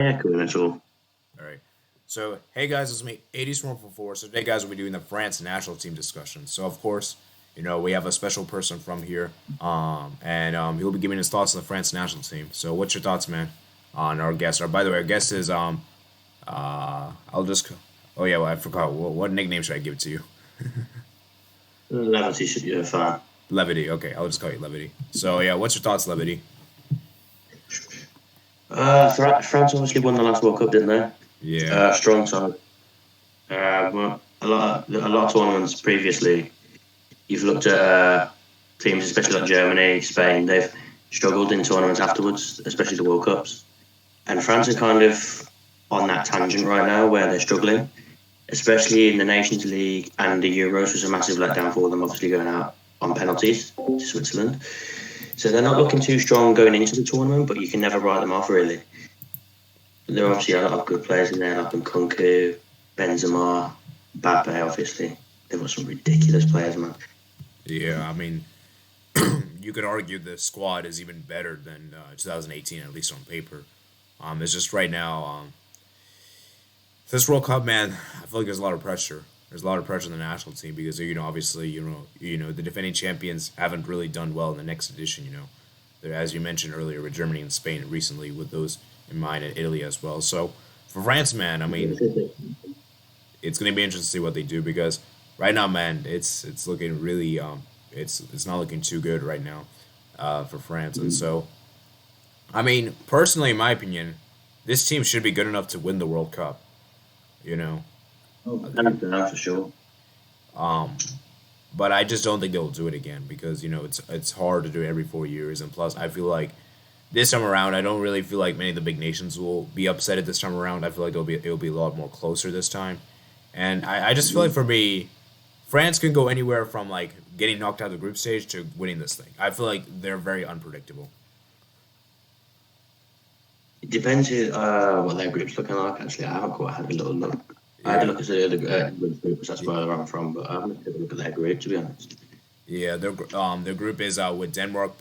Yeah, cool. That's all. All right. So, hey guys, it's me, 80s from 4. So today, guys, we'll be doing the France national team discussion. So, of course, we have a special person from here, and he'll be giving his thoughts on the France national team. So, what's your thoughts, man, on our guest? Or, by the way, our guest is I'll just, oh yeah, well, I forgot what nickname should I give to you? Levity should be a fan. Levity. Okay, I'll just call you Levity. So, yeah, what's your thoughts, Levity? France obviously won the last World Cup, didn't they? Yeah. Strong side. Well, a lot of tournaments previously, you've looked at teams, especially like Germany, Spain. They've struggled in tournaments afterwards, especially the World Cups. And France are kind of on that tangent right now where they're struggling, especially in the Nations League, and the Euros was a massive letdown for them, obviously going out on penalties to Switzerland. So they're not looking too strong going into the tournament, but you can never write them off, really. There are obviously a lot of good players in there, like Nkunku, Benzema, Mbappe, obviously. They've got some ridiculous players, man. Yeah, I mean, you could argue the squad is even better than 2018, at least on paper. It's just right now, this World Cup, man, I feel like there's a lot of pressure. There's a lot of pressure on the national team because obviously the defending champions haven't really done well in the next edition. As you mentioned earlier with Germany and Spain, and recently with those in mind and Italy as well. So for France, man, I mean, it's gonna be interesting to see what they do because right now, man, it's looking really it's not looking too good right now for France, and so I mean, personally, in my opinion, this team should be good enough to win the World Cup. You know, Oh, for sure. um, but I just don't think they'll do it again because it's hard to do it every 4 years, and plus, I feel like this time around, I don't really feel like many of the big nations will be upset at this time around. I feel like it'll be a lot more closer this time, and I just feel like for me, France can go anywhere from like getting knocked out of the group stage to winning this thing. I feel like they're very unpredictable. It depends what their group's looking like, actually. I haven't quite had a little look. I had a Yeah, look at the other group because that's where I'm from, but I haven't had a look at their group, to be honest. yeah. Their group is with Denmark,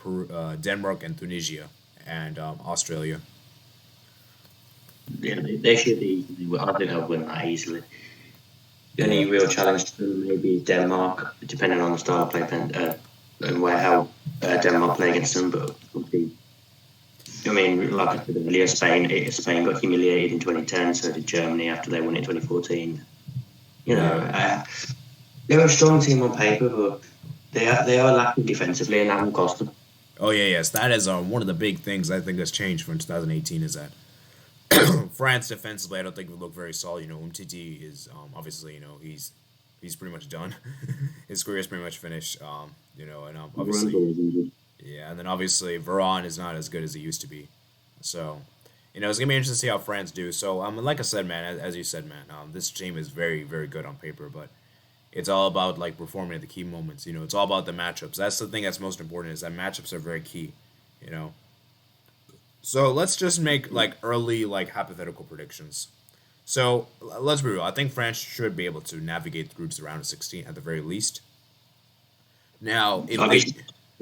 Denmark and Tunisia, and Australia. Yeah, they should easily. I think they'll win that easily. The only Yeah, real challenge to them maybe is Denmark, depending on the style of play and where how Denmark play against them. But obviously, I mean, like I said earlier, Spain got humiliated in 2010, so did Germany after they won it in 2014. yeah. They're a strong team on paper, but they are lacking defensively, and that will cost them. Oh yeah, yes. That is one of the big things I think has changed from 2018 is that France defensively, I don't think would look very solid. Umtiti is obviously he's pretty much done. His career is pretty much finished. And obviously yeah, and then obviously Veron is not as good as he used to be. So it's gonna be interesting to see how France do. So like I said, man, as you said, man, this team is very very good on paper, but it's all about like performing at the key moments. It's all about the matchups. That's the thing that's most important is that matchups are very key. You know. So let's just make like early like hypothetical predictions. So let's be real. I think France should be able to navigate the groups around 16 at the very least. Now, if I'd they, be,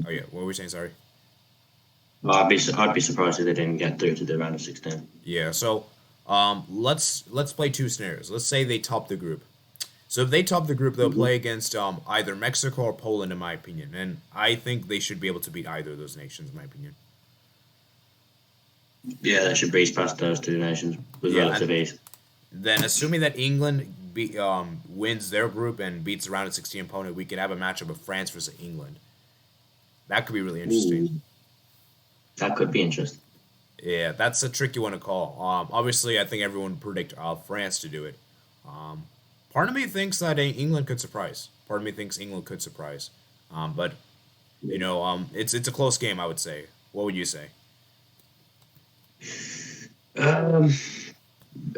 oh yeah, what were we saying? Sorry. I'd be surprised if they didn't get through to the round of 16. Yeah. So, let's play two scenarios. Let's say they top the group. So if they top the group, they'll play against either Mexico or Poland, in my opinion, and I think they should be able to beat either of those nations, in my opinion. Yeah, they should breeze past those two nations with Yeah, relative and ease. then assuming that England wins their group and beats the round of 16 opponent, we could have a matchup of France versus England. That could be really interesting. Ooh, that could be interesting. Yeah, that's a tricky one to call. Obviously, I think everyone would predict France to do it. Um, Part of me thinks that England could surprise. Part of me thinks England could surprise. But it's a close game. I would say. What would you say? Um,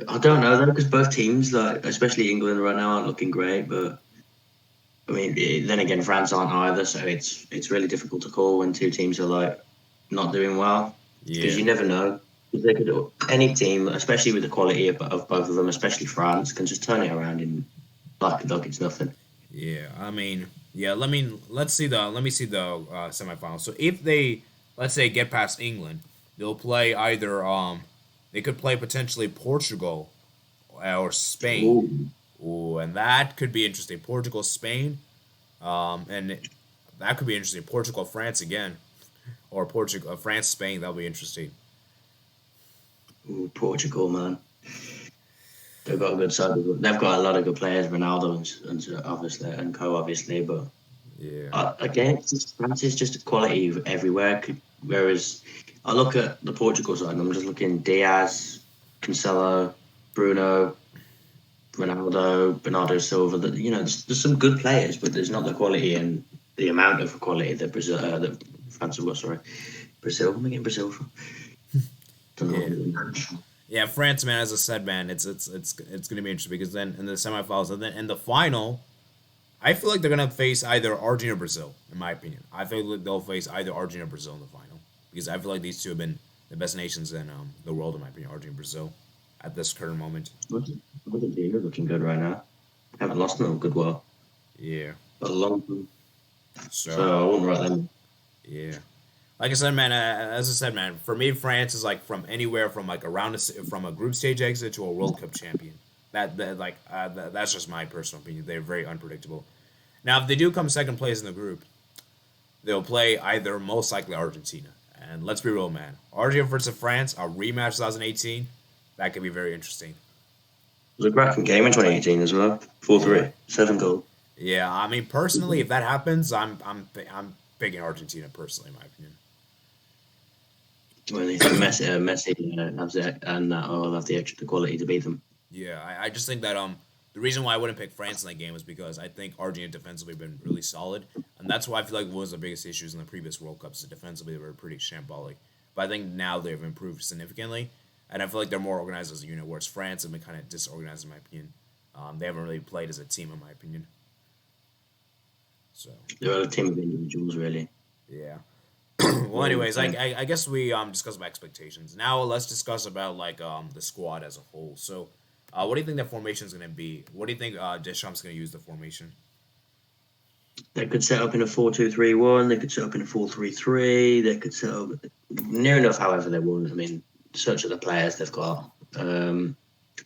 I don't know though, because both teams, like especially England right now, aren't looking great. But I mean, then again, France aren't either, so it's really difficult to call when two teams are like not doing well because Yeah, you never know. 'Cause they could any team, especially with the quality of both of them, especially France, can just turn it around in like it's nothing. yeah. I mean, yeah. Let me see the semifinals. So if they let's say get past England, they'll play either. They could play potentially Portugal or Spain. Ooh, Ooh, and that could be interesting. Portugal, Spain, and that could be interesting. Portugal, France again, or Portugal, France, Spain. That'll be interesting. ooh, Portugal, man. They've got a good side. They've got a lot of good players, Ronaldo and obviously and co obviously, but Yeah, again, France is just quality everywhere. Whereas I look at the Portugal side, and I'm just looking Diaz, Cancelo, Bruno, Ronaldo, Bernardo Silva. That there's some good players, but there's not the quality and the amount of quality that that France have got. Sorry, Brazil. I'm getting Brazil from. Don't yeah, know. yeah. France, man. As I said, man, it's gonna be interesting because then in the semifinals and then in the final, I feel like they're gonna face either Argentina or Brazil. In my opinion, I feel like they'll face either Argentina or Brazil in the final because I feel like these two have been the best nations in the world, in my opinion. Argentina and Brazil at this current moment. Argentina looking good right now. Haven't lost them a good while. Yeah. But a long time. So So I wouldn't write them. yeah. Like I said, man. As I said, man. For me, France is like from anywhere from like from a group stage exit to a World Cup champion. That's just my personal opinion. They're very unpredictable. Now, if they do come second place in the group, they'll play either most likely Argentina. And let's be real, man. Argentina versus France, a rematch 2018. That could be very interesting. It was a cracking game in 2018 as well. Yeah. 4-3, 7 goals. Yeah. I mean, personally, if that happens, I'm picking Argentina. Personally, in my opinion. Well, if Messi has it, and I'll have the extra quality to beat them. Yeah, I just think that the reason why I wouldn't pick France in that game is because I think Argentina defensively been really solid, and that's why I feel like one of the biggest issues in the previous World Cups is defensively they were pretty shambolic. But I think now they've improved significantly, and I feel like they're more organized as a unit. Whereas France have been kind of disorganized in my opinion. They haven't really played as a team in my opinion. So They're a team of individuals, really. yeah. Well, anyways, I guess we discussed about expectations. Now let's discuss about like the squad as a whole. So, what do you think the formation is going to be? What do you think Deschamps going to use the formation? They could set up in a 4-2-3-1. They could set up in a 4-3-3. They could set up near enough, however they want. I mean, such are the players they've got. I'd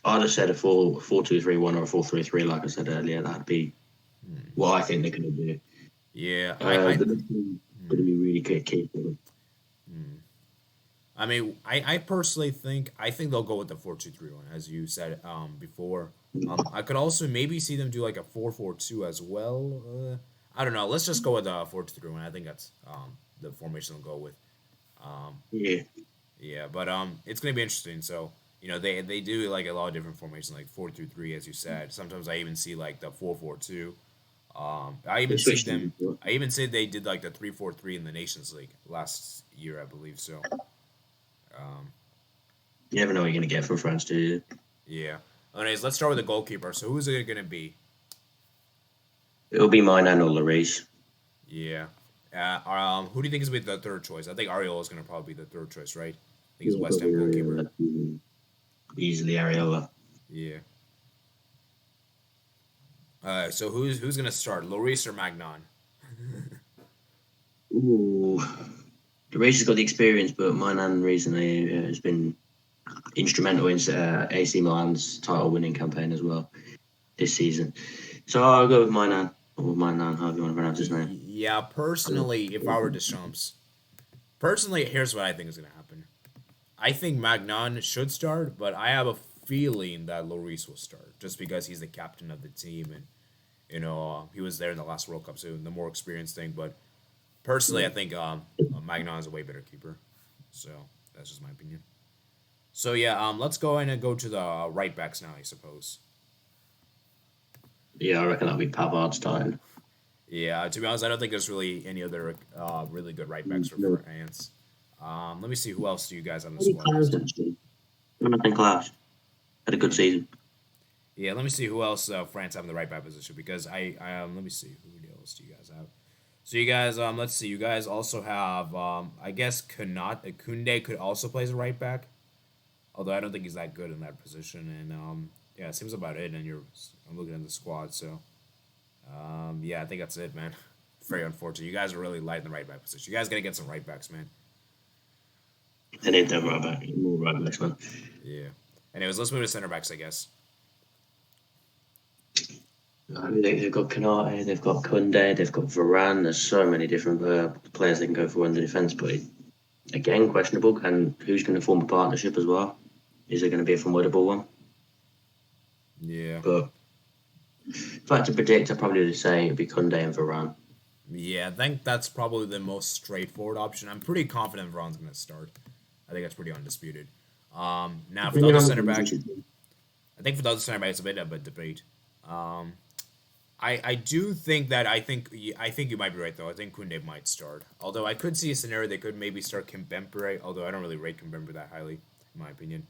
have said a 4-2-3-1 or a 4-3-3, like I said earlier. That'd be what I think they're going to do. Yeah, They're going to be really key for them. I mean, I personally think they'll go with the 4-2-3-1 as you said before. I could also maybe see them do like a 4-4-2 as well. I don't know. Let's just go with the 4-2-3-1. I think that's the formation they'll go with. Um, Yeah. yeah, but it's gonna be interesting. So they do like a lot of different formations, like 4-2-3, as you said. Sometimes I even see like the 4-4-2. I They even see switched them. them. I even said they did like the 3-4-3 in the Nations League last year, I believe. So, um, You never know what you're going to get from France, do you? yeah. Anyways, let's start with the goalkeeper. So, who's it gonna be? It'll be mine and Lloris. Yeah. Who do you think is gonna be the third choice? I think Ariel is gonna probably be the third choice, right? I think he's a West Ham goalkeeper. Easily Areola. Yeah. So who's gonna start, Lloris or Magnon? Ooh. The race has got the experience, but Mainan recently has been instrumental in AC Milan's title-winning campaign as well this season. So I'll go with Mainan, or Mainan, however you want to pronounce his name. Yeah, personally, if I were Deschamps, personally, here's what I think is gonna happen. I think Magnon should start, but I have a feeling that Lloris will start just because he's the captain of the team and he was there in the last World Cup, so the more experienced thing. But personally, I think Magnon is a way better keeper. So that's just my opinion. So yeah, let's go in and go to the right backs now, I suppose. Yeah, I reckon that'll be Pavard's time. Yeah, to be honest, I don't think there's really any other really good right backs for No. France. Let me see who else do you guys have in the Maybe squad Klaus, list. actually. Jonathan Klaus had a good season. Yeah, let me see who else France have in the right back position because I let me see who else do you guys have. So you guys let's see, you guys also have I guess Kunde could also play as a right back, although I don't think he's that good in that position. And yeah, it seems about it. And I'm looking at the squad, so yeah, I think that's it, man. Very unfortunate. You guys are really light in the right back position. You guys gotta get some right backs, man. They need them right back. More right backs, man. Yeah. Anyways, let's move to center backs, I guess. They've got Kanate, they've got Kunde, they've got Varane. There's so many different players they can go for in the defence, but again, questionable. And who's going to form a partnership as well? Is it going to be a formidable one? Yeah. But if I had to predict, I'd probably say it'd be Kunde and Varane. Yeah, I think that's probably the most straightforward option. I'm pretty confident Varane's going to start. I think that's pretty undisputed. Now, for the Depending other on center the back, position. I think for the other center back, it's a bit of a debate. Um, I do think that I think you might be right though. I think Kunde might start. Although I could see a scenario they could maybe start Kimpembe. Although I don't really rate Kimpembe that highly, in my opinion.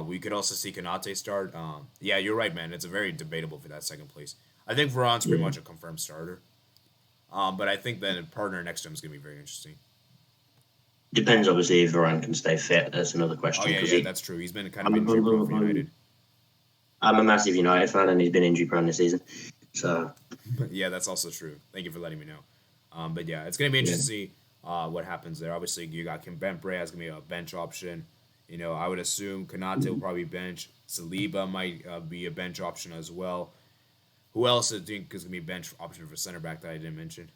We could also see Kanate start. Yeah, you're right, man. It's a very debatable for that second place. I think Varane's pretty Yeah. much a confirmed starter. But I think that a partner next to him is gonna be very interesting. Depends, obviously, if Varane can stay fit. That's another Oh question yeah, because yeah, that's true. He's been kind of I'm, injury prone for I'm, United. I'm a massive United fan and he's been injury prone this season. So, Yeah, that's also true. Thank you for letting me know. But yeah, it's gonna be yeah. interesting to see what happens there. Obviously, you got Kimpembe as gonna be a bench option. I would assume Kanate will probably bench. Saliba might be a bench option as well. Who else do you think is gonna be a bench option for center back that I didn't mention?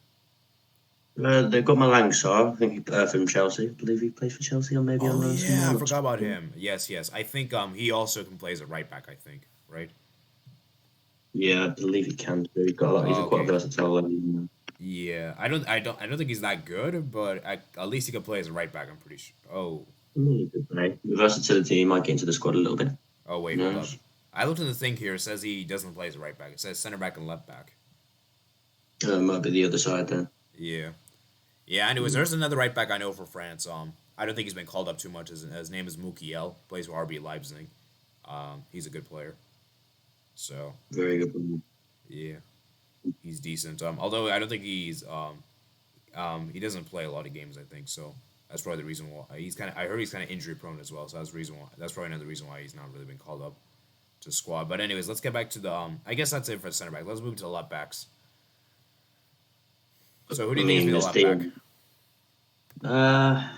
They've got Malang Sarr, I think from Chelsea. I believe he plays for Chelsea or maybe on Oh loan somewhere. yeah, I'm I not forgot about sure. him. Yes, yes. I think he also can play as a right back. I think right. Yeah, I believe he can do. He's got a lot. He's Oh, a quite okay. versatile. Yeah, I don't think he's that good, but at least he can play as a right back. I'm pretty sure. Good play. The versatility, he might get into the squad a little bit. Oh Who wait, hold up. knows? I looked in the thing here. It says he doesn't play as a right back. It says center back and left back. Might be the other side then. Yeah, yeah. Anyways, Mm. there's another right back I know for France. I don't think he's been called up too much. His name is Mukiel. Plays for RB Leipzig. He's a good player. So Very good one. yeah, he's decent. Although I don't think he doesn't play a lot of games. I think so. That's probably the reason why he's kind of. I heard he's kind of injury prone as well. So that's the reason why. That's probably another reason why he's not really been called up to squad. But anyways, let's get back to the. I guess that's it for center back. Let's move to the left backs. So who do I you think is mean, gonna be the there's left back? Uh,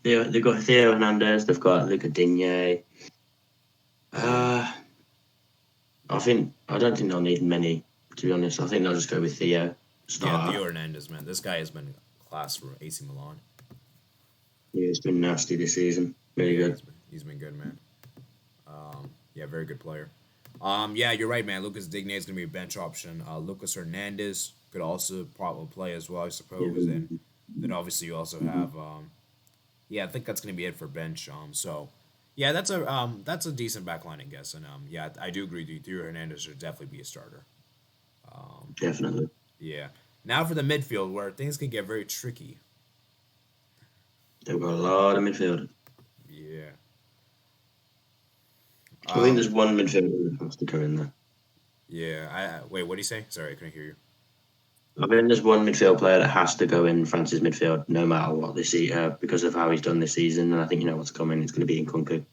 they've got Theo Hernandez. They've got Luca Digne. Uh, I don't think they'll need many. To be honest, I think they'll just go with Theo Yeah, starter. Theo Hernandez, man. This guy has been class for AC Milan. Yeah, it's been nasty this season. Really Yeah, good. he's been good, man. Yeah, very good player. Yeah, you're right, man. Lucas Digne is gonna be a bench option. Lucas Hernandez could also probably play as well, I Yeah. suppose. And then obviously you also have yeah, I think that's gonna be it for bench. So yeah, that's a decent back line, I guess. And yeah, I do agree with you. Theo Hernandez should definitely be a starter. Definitely. Yeah. Now for the midfield, where things can get very tricky. They've got a lot of midfielders. Yeah. I think Um. there's one midfielder that has to go in there. Yeah. Wait. What do you say? Sorry, I couldn't hear you. I think there's one midfield player that has to go in France's midfield, no matter what this because of how he's done this season. And I think you know what's coming. It's going to be Nkunku.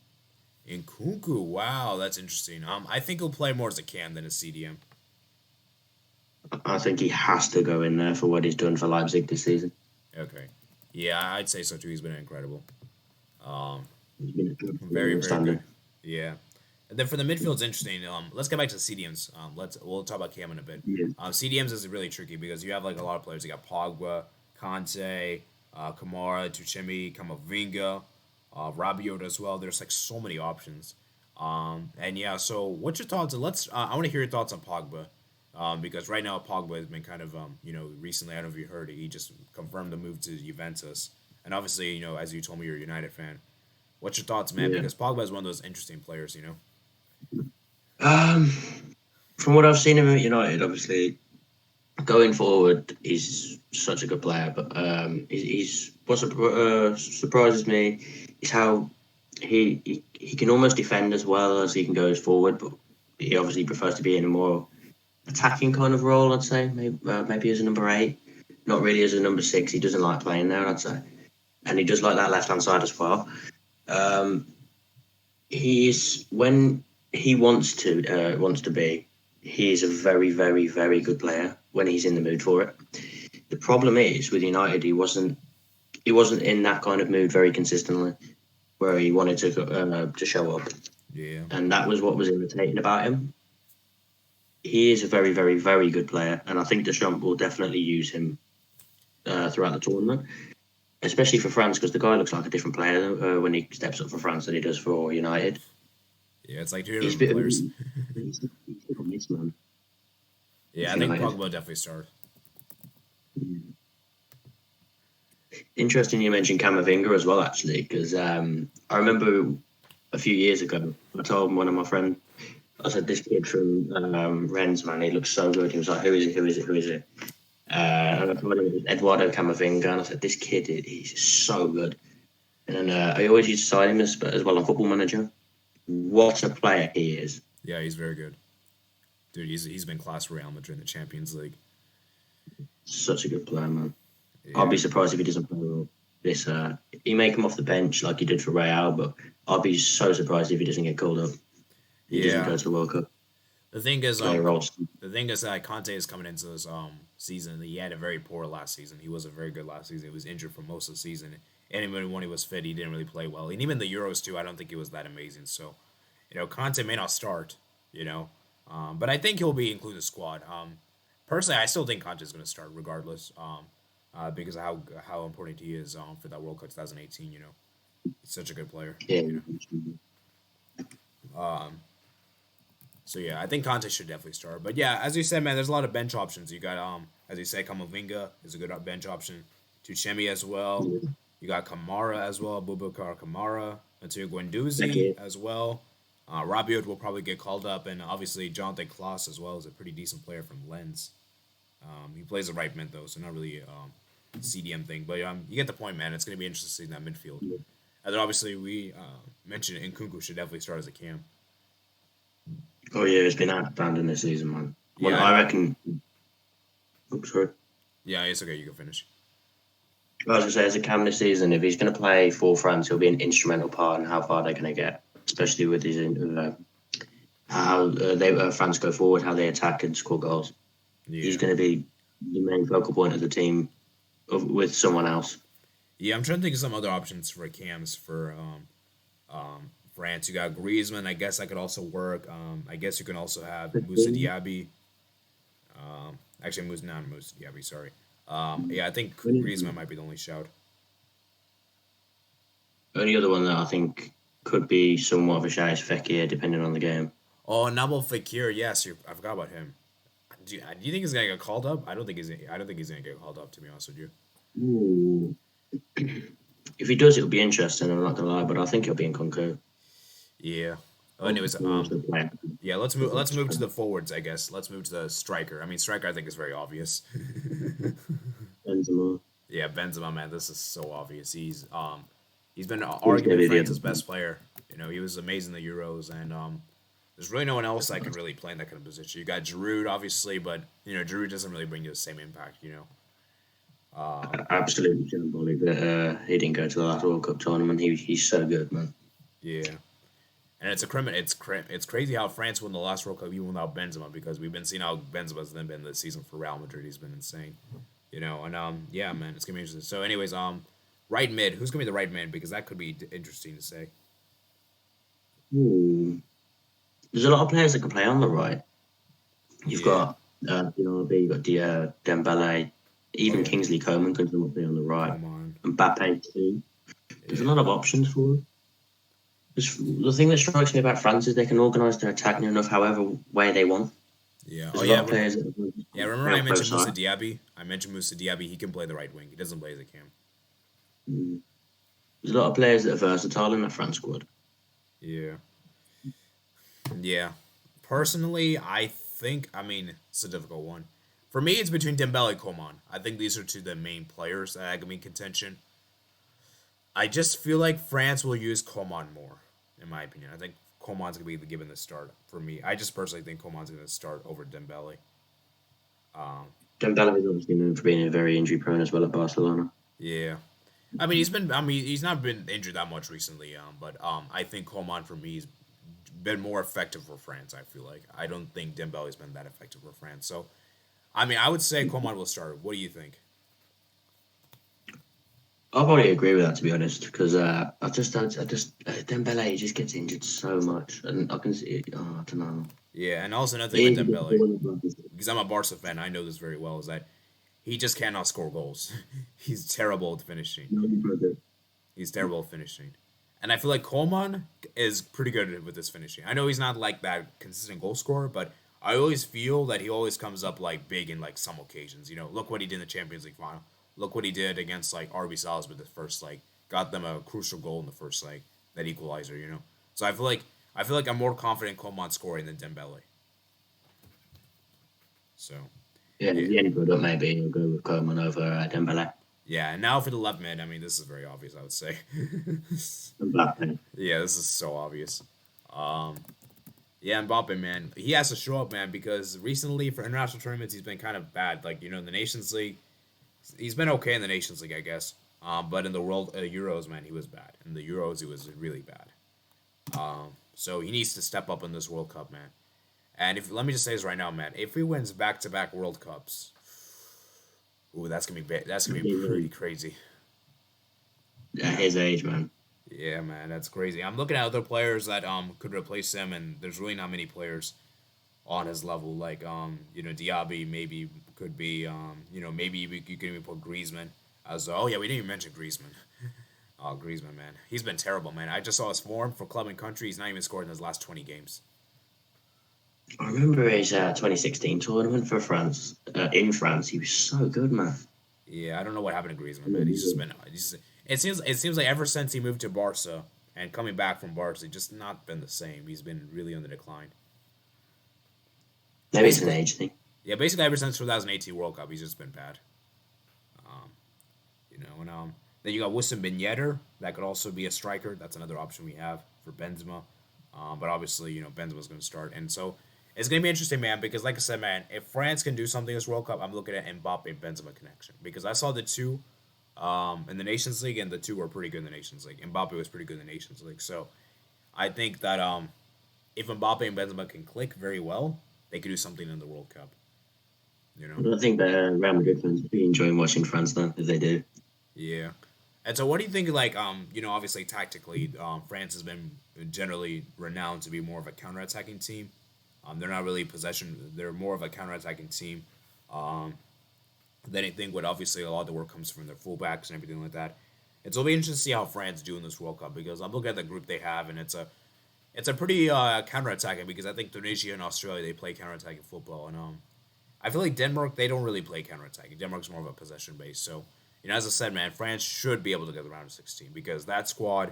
In Kunku, wow, that's interesting. I think he'll play more as a cam than a CDM. I think he has to go in there for what he's done for Leipzig this season. Okay. Yeah, I'd say so too. He's been incredible. Um, He's been very, very good. outstanding. Yeah. And then for the midfield's interesting. Let's get back to the CDMs. We'll talk about Cam in a bit. Yeah. CDMs is really tricky because you have like a lot of players. You got Pogba, Kante, Kamara, Tuchemi, Kamavinga, Rabiot as well. There's like so many options. And yeah, so what's your thoughts? I want to hear your thoughts on Pogba. Because right now Pogba has been kind of recently, I don't know if you heard it, he just confirmed the move to Juventus, and obviously as you told me you're a United fan. What's your thoughts, man? Yeah. Because Pogba is one of those interesting players. Um, from what I've seen of him at United, obviously going forward, he's such a good player. But he's what surprises me is how he can almost defend as well as he can go forward. But he obviously prefers to be in a more attacking kind of role. I'd say maybe as a number 8, not really as a number 6. He doesn't like playing there. I'd say, and he does like that left hand side as well. Um, he's when he wants to be. He is a very, very, very good player when he's in the mood for it. The problem is with United, he wasn't in that kind of mood very consistently. where he wanted to show up, Yeah. and that was what was irritating about him. He is a very, very, very good player, and I think Deschamps will definitely use him throughout the tournament, especially for France, because the guy looks like a different player when he steps up for France than he does for United. Yeah, it's like two He's a different bit of players. he's a miss man. Yeah, I think United. Pogba will definitely start. Interesting you mentioned Camavinga as well, actually, because I remember a few years ago I told one of my friends, I said, this kid from Rennes, man, he looks so good. He was like, who is it? Who is it? Who is it? And I told him it was Eduardo Camavinga, and I said, this kid, he's so good. And I always used to sign him as well on Football Manager. What a player he is. Yeah, he's very good. Dude, he's been class for Real Madrid in the Champions League. Such a good player, man. Yeah. I'll be surprised if he doesn't play well. He may come off the bench like he did for Real, but I'll be so surprised if he doesn't get called up. He doesn't go to the World Cup. The thing is, Play roles. Conte is coming into this season. He had a very poor last season. He wasn't very good last season. He was injured for most of the season. And even when he was fit, he didn't really play well. And even the Euros too, I don't think he was that amazing. So, Conte may not start. But I think he'll be included in the squad. Personally, I still think Conte is going to start regardless. Because of how important he is for that World Cup 2018. He's such a good player. Yeah. So yeah, I think Conte should definitely start. But yeah, as you said, man, there's a lot of bench options. You got as you say, Camavinga is a good bench option. Tuchemi as well. You got Kamara as well, Boubacar Kamara, Matteo Guendouzi as well. Rabiot will probably get called up, and obviously Jonathan Klaus as well is a pretty decent player from Lens. He plays the right mid though, so not really CDM thing. But you get the point, man. It's going to be interesting in that midfield. And then obviously we mentioned Nkunku should definitely start as a cam. Oh yeah, it's been outstanding this season, man. Well, Yeah, I reckon. Oops, sorry. Yeah, it's okay. You can finish. I was going to say, as a cam this season, if he's going to play for France, he'll be an instrumental part in how far they're going to get, especially with his how France go forward, how they attack and score goals. Yeah. He's going to be the main focal point of the team with someone else. Yeah, I'm trying to think of some other options for cams for France. You got Griezmann. I guess that could also work. I guess you can also have Moussa Diaby. Actually, not Moussa Diaby. Sorry. Yeah, I think Griezmann might be the only shout. Only other one that I think could be somewhat of a shout is Fekir, depending on the game. Oh, Nabil Fekir. Yes, I forgot about him. Do you think he's gonna get called up? I don't think he's gonna get called up. To be honest with you. Ooh. If he does, it'll be interesting. I'm not gonna lie, but I think he'll be in Nkunku. Yeah. Oh, anyways, yeah. Let's move to the forwards. I guess let's move to the striker. I mean, striker. I think is very obvious. Benzema. Yeah, Benzema, man. This is so obvious. He's been arguably France's best player. He was amazing in the Euros, and there's really no one else that can really play in that kind of position. You got Giroud, obviously, but Giroud doesn't really bring you the same impact. Absolutely symbolic that he didn't go to the last World Cup tournament. He's so good, man. Yeah, and it's crazy how France won the last World Cup even without Benzema, because we've been seeing how Benzema's then been this season for Real Madrid. He's been insane, and yeah, man, it's gonna be interesting. So, anyways, right mid, who's gonna be the right mid? Because that could be interesting to say. Ooh. There's a lot of players that can play on the right. You've got you've got Dembele. Even Kingsley Coman can come up there on the right. And Mbappe too. There's a lot of options for them. The thing that strikes me about France is they can organise their attack near enough however way they want. Yeah. Remember I mentioned Moussa Diaby? I mentioned Moussa Diaby. He can play the right wing. He doesn't play as a cam. There's a lot of players that are versatile in the France squad. Yeah. Yeah. Personally, I think, it's a difficult one. For me, it's between Dembele and Coman. I think these are two of the main players that can be in contention. I just feel like France will use Coman more, in my opinion. I think Coman's going to be given the start for me. I just personally think Coman's going to start over Dembele. Dembele is obviously known for being very injury prone as well at Barcelona. Yeah. He's not been injured that much recently, but I think Coman for me has been more effective for France, I feel like. I don't think Dembele's been that effective for France. So, I would say Coman will start. What do you think? I'll probably agree with that, to be honest, because Dembele just gets injured so much, and I can see it. Oh, I don't know. Yeah, and also another thing with He is a bit Dembele, boring, because I'm a Barca fan, I know this very well, is that he just cannot score goals. He's terrible at finishing. but He's terrible at finishing. And I feel like Coleman is pretty good with his finishing. I know he's not like that consistent goal scorer, but I always feel that he always comes up like big in like some occasions. You know, look what he did in the Champions League final. Look what he did against like RB Salzburg the first like got them a crucial goal in the first like that equalizer. You know, so I feel like I'm more confident Coleman scoring than Dembele. So yeah, yeah, the only product maybe he'll go with Coleman over Dembele yeah. And now for the left mid, I mean, this is very obvious. I would say, and Blackman. yeah, this is so obvious. Um, Yeah, Mbappe, man, he has to show up, man, because recently for international tournaments he's been kind of bad. Like in the Nations League, he's been okay in the Nations League, I guess. But in the World Euros, man, he was bad. In the Euros, he was really bad. So he needs to step up in this World Cup, man. And if let me just say this right now, man, if he wins back-to-back World Cups, ooh, that's gonna be pretty crazy. At his age, man. Yeah, man, that's crazy. I'm looking at other players that could replace him, and there's really not many players on his level. Like Diaby maybe could be maybe you can even put Griezmann as oh yeah we didn't even mention Griezmann. Oh Griezmann, man, he's been terrible, man. I just saw his form for club and country. He's not even scored in his last 20 games. I remember his 2016 tournament for France. In France, he was so good, man. Yeah, I don't know what happened to Griezmann, man. He's just been it seems like ever since he moved to Barca and coming back from Barca, he's just not been the same. He's been really on the decline. Maybe it's an Basically, age thing. yeah, basically ever since 2018 World Cup, he's just been bad. Um, and then you got Wissam Ben Yedder. That could also be a striker. That's another option we have for Benzema. But obviously, Benzema's going to start, and so it's going to be interesting, man. Because like I said, man, if France can do something this World Cup, I'm looking at Mbappe Benzema connection because I saw the two in the Nations League, and the two were pretty good in the Nations League. Mbappe was pretty good in the Nations League, so I think that if Mbappe and Benzema can click very well, they could do something in the World Cup. You know. I think the Real Madrid fans will be enjoying watching France then, if they do. Yeah. And so, what do you think? Like, obviously, tactically, France has been generally renowned to be more of a counterattacking team. They're not really possession; they're more of a counterattacking team. Um, than anything, but obviously, a lot of the work comes from their fullbacks and everything like that. It'll be interesting to see how France do in this World Cup because I'm looking at the group they have, and it's a pretty counterattacking because I think Tunisia and Australia they play counterattacking football, and I feel like Denmark they don't really play counterattacking. Denmark's more of a possession base, so. As I said, man, France should be able to get the round of 16 because that squad,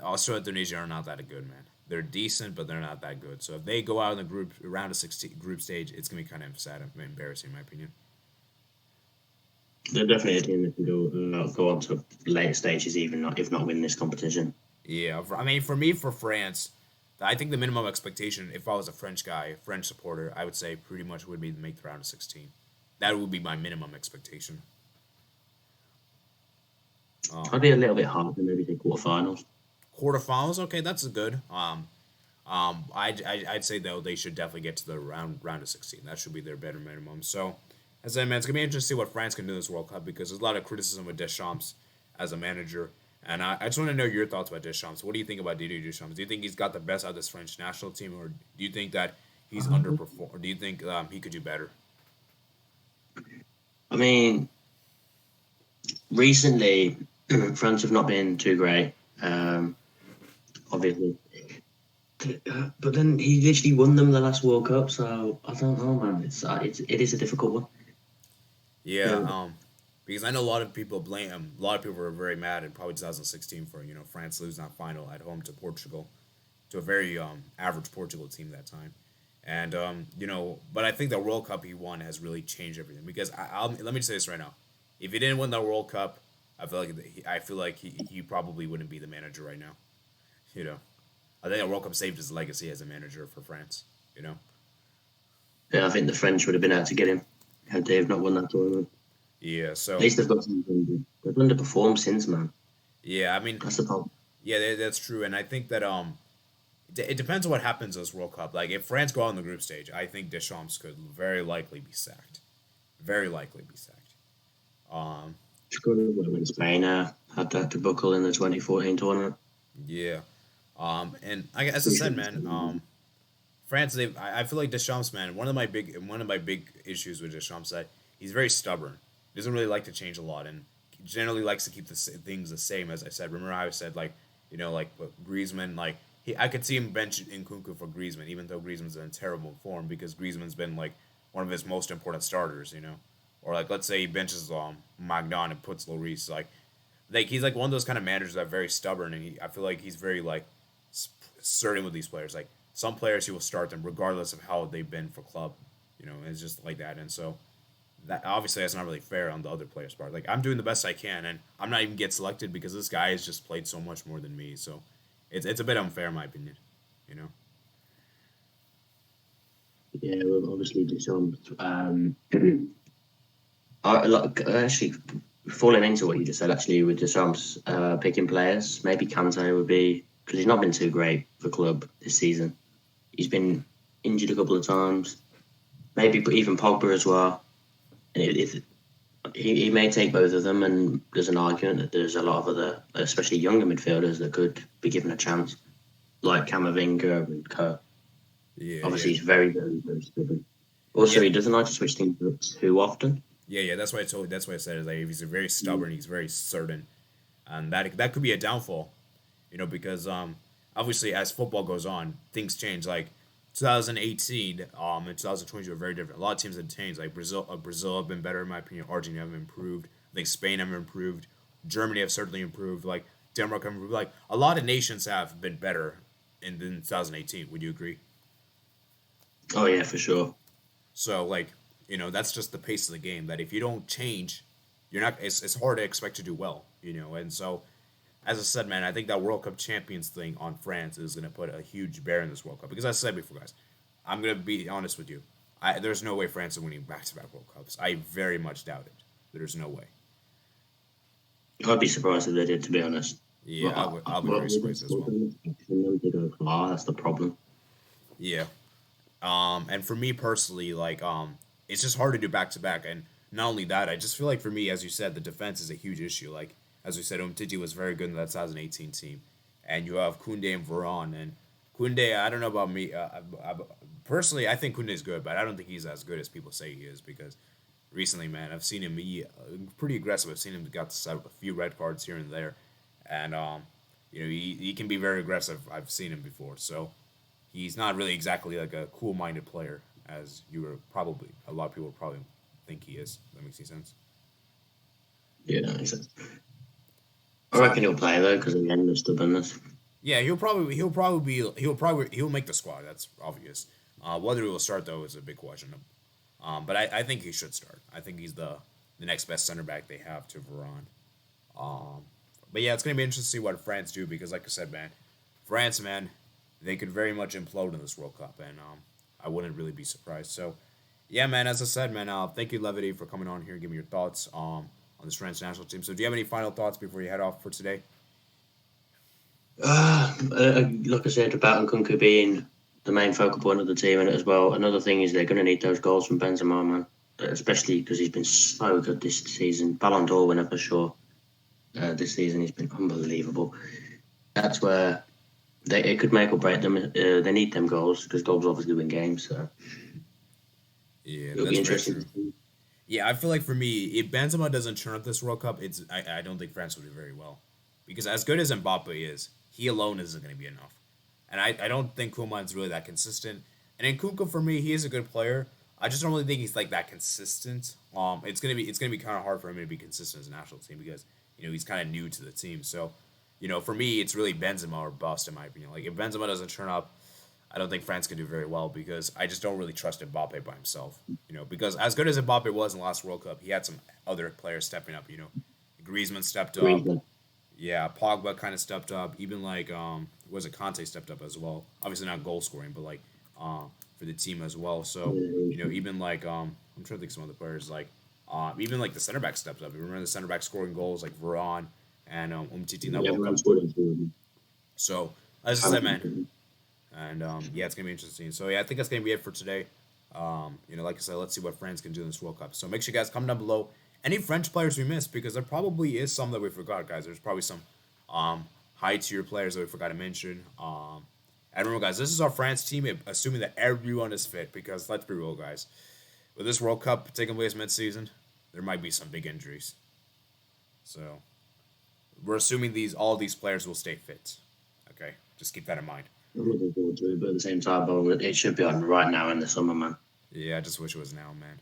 Australia and Tunisia are not that good, man. They're decent, but they're not that good. So if they go out in the group round of 16 group stage, it's gonna be kind of sad and embarrassing, in my opinion. They're definitely a team that can go on to later stages, even not if not win this competition. Yeah, I mean, for me, for France, I think the minimum expectation, if I was a French guy, French supporter, I would say pretty much would be to make the round of 16. That would be my minimum expectation. I'd be a little bit harder, maybe the quarterfinals. Quarterfinals, okay, that's good. I'd say though they should definitely get to the round of 16. That should be their better minimum. So, as I said, man, it's gonna be interesting to see what France can do in this World Cup because there's a lot of criticism with Deschamps as a manager, and I just want to know your thoughts about Deschamps. What do you think about Didier Deschamps? Do you think he's got the best out of this French national team, or do you think that he's underperformed, or do you think he could do better? I mean, recently France have not been too great, obviously. But then he literally won them the last World Cup, so I don't know, man. It is a difficult one. Yeah, Um, because I know a lot of people blame him. A lot of people were very mad in probably 2016 for France losing that final at home to Portugal, to a very average Portugal team that time. And but I think the World Cup he won has really changed everything. Because let me just say this right now: if he didn't win the World Cup, I feel like he probably wouldn't be the manager right now. You know, I think the World Cup saved his legacy as a manager for France. You know. yeah, I think the French would have been out to get him had they have not won that tournament. Yeah. At So least they've got something. They've underperformed since, man. yeah, I mean, That's the problem. yeah, that's true, and I think that it depends on what happens in this World Cup. Like if France go out in the group stage, I think Deschamps could very likely be sacked. Very likely be sacked. Um, It's good when Spain had that debacle in the 2014 tournament. Yeah. And as I said, man, France. I feel like Deschamps, man. One of my big issues with Deschamps that he's very stubborn. He doesn't really like to change a lot, and he generally likes to keep things the same. As I said, remember how I said like like Griezmann, like I could see him bench Nkunku for Griezmann, even though Griezmann's in terrible form because Griezmann's been like one of his most important starters, or like let's say he benches Magnan and puts Lloris, like he's like one of those kind of managers that are very stubborn, and I feel like he's very like certain with these players. Like some players, he will start them regardless of how they've been for club. And it's just like that. And so that obviously that's not really fair on the other players' part. Like I'm doing the best I can, and I'm not even get selected because this guy has just played so much more than me. So it's a bit unfair in my opinion. You know. Yeah, well, obviously Deschamps. Actually, falling into what you just said, actually, with Deschamps picking players, maybe Kante would be because he's not been too great for club this season. He's been injured a couple of times, maybe even Pogba as well. And he may take both of them, and there's an argument that there's a lot of other, especially younger midfielders, that could be given a chance, like Camavinga and Co. Yeah, yeah, Obviously, he's very, very, very stubborn. Also, yeah, he doesn't like to switch things up too often. yeah, yeah. That's why I told. That's why I said is like if he's very stubborn, he's very certain, and that could be a downfall. Because obviously as football goes on, things change. Like 2018 and 2020 were very different. A lot of teams have changed. Like Brazil have been better in my opinion. Argentina have improved. I think Spain have improved. Germany have certainly improved. Like Denmark have improved. Like a lot of nations have been better than 2018. Would you agree? Oh yeah, for sure. So like that's just the pace of the game. That if you don't change, you're not. It's hard to expect to do well. And so as I said, man, I think that World Cup champions thing on France is going to put a huge bear in this World Cup. Because as I said before, guys, I'm going to be honest with you. There's no way France is winning back-to-back World Cups. I very much doubt it. There's no way. I'd be surprised if they did, to be honest. Yeah, But I'll be very surprised as well. That's the problem. Yeah. And for me personally, like, it's just hard to do back-to-back. And not only that, I just feel like for me, as you said, the defense is a huge issue. Like, as we said, Umtiti was very good in that 2018 team. And you have Koundé and Varane. And Koundé, I don't know about me. Personally, I think Koundé is good, but I don't think he's as good as people say he is because recently, man, I've seen him be pretty aggressive. I've seen him got a few red cards here and there. And, he can be very aggressive. I've seen him before. So he's not really exactly like a cool-minded player as a lot of people would probably think he is. That makes any sense? Yeah, that makes sense. I reckon he'll play though because of the end of stubbornness. Yeah, he'll make the squad. That's obvious. Whether he will start though is a big question. But I think he should start. I think he's the next best center back they have to Varane. But yeah, it's gonna be interesting to see what France do because, like I said, man, France, man, they could very much implode in this World Cup, and I wouldn't really be surprised. So, yeah, man, as I said, man, thank you, Levity, for coming on here and giving me your thoughts on this France national team. So, do you have any final thoughts before you head off for today? Like I said about Nkunku being the main focal point of the team and as well. Another thing is they're going to need those goals from Benzema, man. Especially because he's been so good this season. Ballon d'Or winner for sure. This season he's been unbelievable. That's where it could make or break them. They need them goals because goals obviously win games. So Yeah, it'll be that's very interesting true. to see. Yeah, I feel like for me, if Benzema doesn't turn up this World Cup, I don't think France will do very well. Because as good as Mbappe is, he alone isn't going to be enough. And I don't think Koeman's really that consistent. And Nkunku, for me, he is a good player. I just don't really think he's like that consistent. It's gonna be kind of hard for him to be consistent as a national team because he's kind of new to the team. So for me, it's really Benzema or bust in my opinion. Like if Benzema doesn't turn up, I don't think France can do very well because I just don't really trust Mbappe by himself. Because as good as Mbappe was in the last World Cup, he had some other players stepping up. Griezmann stepped up. Griezmann. Yeah, Pogba kind of stepped up. Even like was it Conte stepped up as well. Obviously not goal scoring, but like for the team as well. So even like I'm trying to think of some other players like even like the center back stepped up. You remember the center back scoring goals like Varane and Umtiti in that Yeah, World Cup. everyone's good into So as I said, man, and yeah, it's gonna be interesting. So yeah, I think that's gonna be it for today. Like I said, let's see what France can do in this World Cup. So make sure you guys comment down below any French players we missed, because there probably is some that we forgot, guys. There's probably some high tier players that we forgot to mention. And remember, guys, this is our France team, assuming that everyone is fit, because let's be real, guys. With this World Cup taking place mid-season, there might be some big injuries. So we're assuming all these players will stay fit. Okay, just keep that in mind. I'm looking forward to it, but at the same time, it should be on right now in the summer, man. Yeah, I just wish it was now, man.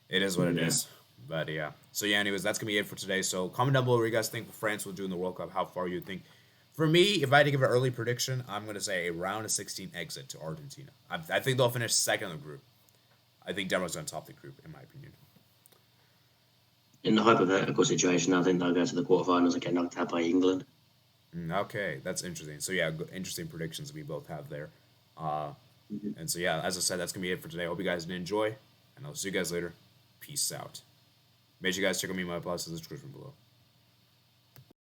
It is what it Yeah. is. But yeah. So yeah, anyways, that's gonna be it for today. So comment down below what you guys think France will do in the World Cup. How far you think. For me, if I had to give an early prediction, I'm gonna say a round of 16 exit to Argentina. I think they'll finish second in the group. I think Denmark's gonna top the group, in my opinion. In the hypothetical situation, I think they'll go to the quarterfinals and get knocked out by England. Okay, that's interesting. So yeah, interesting predictions we both have there. And so yeah, as I said, that's gonna be it for today. I hope you guys did enjoy, and I'll see you guys later. Peace out. Make sure you guys check out me and my posts in the description below.